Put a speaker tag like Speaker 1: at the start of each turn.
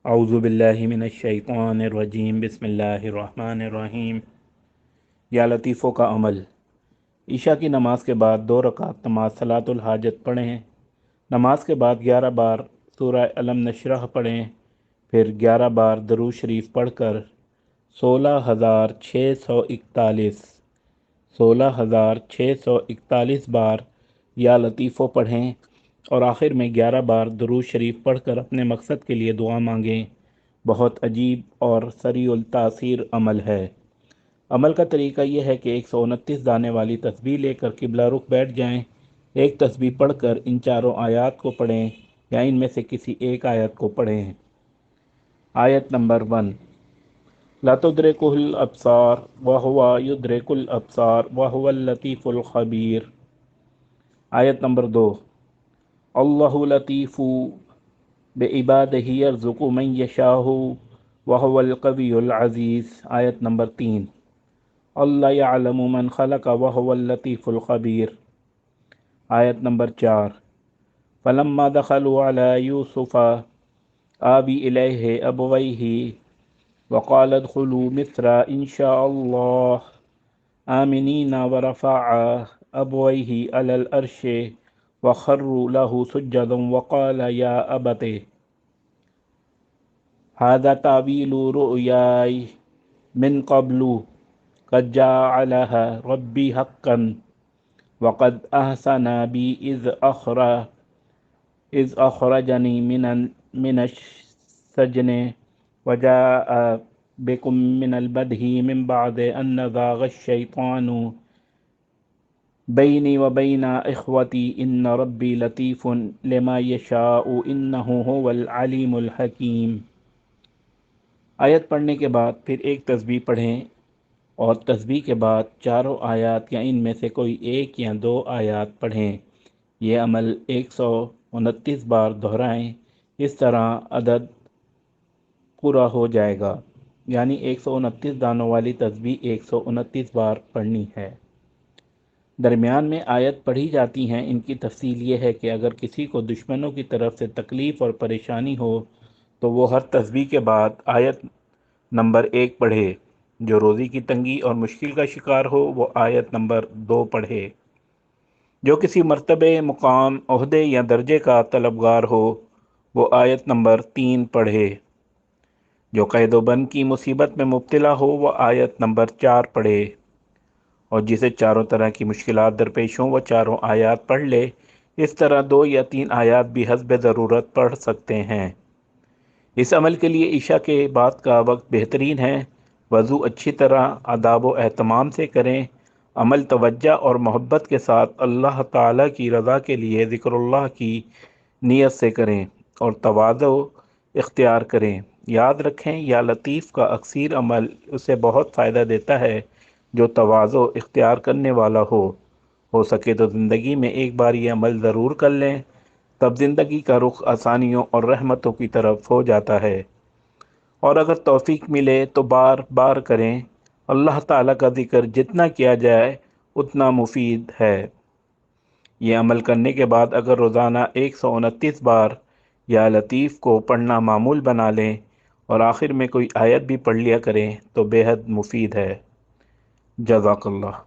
Speaker 1: اعوذ باللہ من الشیطان الرجیم بسم اللہ الرحمن الرحیم۔ یا لطیفوں کا عمل۔ عشاء کی نماز کے بعد 2 رکعت نماز صلاۃ الحاجت پڑھیں۔ نماز کے بعد 11 بار سورہ علم نشرح پڑھیں، پھر 11 بار درود شریف پڑھ کر 16,641 بار یا لطیفوں پڑھیں، اور آخر میں 11 بار درود شریف پڑھ کر اپنے مقصد کے لیے دعا مانگیں۔ بہت عجیب اور سریع التاثیر عمل ہے۔ عمل کا طریقہ یہ ہے کہ 129 دانے والی تسبیح لے کر قبلہ رخ بیٹھ جائیں۔ ایک تسبیح پڑھ کر ان چاروں آیات کو پڑھیں یا ان میں سے کسی ایک آیت کو پڑھیں۔ آیت نمبر 1، لا تدرکہ الابصار وہو یدرک الابصار وہو اللطیف الخبیر۔ آیت نمبر 2، اللہ لطیف بعبادہ یرزق من یشاء وہو القوی العزیز۔ آیت نمبر 3، اللہ یعلم من خلق وہو اللطیف الخبیر۔ آیت نمبر 4، فلما دخلوا علی یوسف آوی الیہ ابویہ وقال ادخلوا مصر ان شاء اللہ آمنین ورفع ابویہ علی العرش وخروا له سجدا وقال یا ابت ھذا تاویل رؤیای من قبل قد جعلها ربی حقا وقد احسن بی اذ اخرجنی من السجن وجاء بكم من البدح من بعد ان زاغ الشیطان بینی وبین اخوتی ان ربی لطیف لما یشاء انہ هو العلیم الحکیم۔ آیت پڑھنے کے بعد پھر ایک تسبیح پڑھیں اور تسبیح کے بعد چاروں آیات یا ان میں سے کوئی ایک یا 2 آیات پڑھیں۔ یہ عمل 129 بار دہرائیں، اس طرح عدد پورا ہو جائے گا، یعنی 129 دانوں والی تسبیح 129 بار پڑھنی ہے۔ درمیان میں آیت پڑھی جاتی ہیں، ان کی تفصیل یہ ہے کہ اگر کسی کو دشمنوں کی طرف سے تکلیف اور پریشانی ہو تو وہ ہر تسبیح کے بعد آیت نمبر 1 پڑھے، جو روزی کی تنگی اور مشکل کا شکار ہو وہ آیت نمبر 2 پڑھے، جو کسی مرتبے، مقام، عہدے یا درجے کا طلبگار ہو وہ آیت نمبر 3 پڑھے، جو قید و بند کی مصیبت میں مبتلا ہو وہ آیت نمبر 4 پڑھے، اور جسے چاروں طرح کی مشکلات درپیش ہوں وہ چاروں آیات پڑھ لے۔ اس طرح 2 یا 3 آیات بھی حسب ضرورت پڑھ سکتے ہیں۔ اس عمل کے لیے عشاء کے بعد کا وقت بہترین ہے۔ وضو اچھی طرح آداب و اہتمام سے کریں۔ عمل توجہ اور محبت کے ساتھ اللہ تعالیٰ کی رضا کے لیے ذکر اللہ کی نیت سے کریں اور تواضع اختیار کریں۔ یاد رکھیں، یا لطیف کا اکثیر عمل اسے بہت فائدہ دیتا ہے جو تواضع اختیار کرنے والا ہو سکے تو زندگی میں ایک بار یہ عمل ضرور کر لیں، تب زندگی کا رخ آسانیوں اور رحمتوں کی طرف ہو جاتا ہے، اور اگر توفیق ملے تو بار بار کریں۔ اللہ تعالیٰ کا ذکر جتنا کیا جائے اتنا مفید ہے۔ یہ عمل کرنے کے بعد اگر روزانہ 129 بار یا لطیف کو پڑھنا معمول بنا لیں اور آخر میں کوئی آیت بھی پڑھ لیا کریں تو بے حد مفید ہے۔ جزاک اللہ۔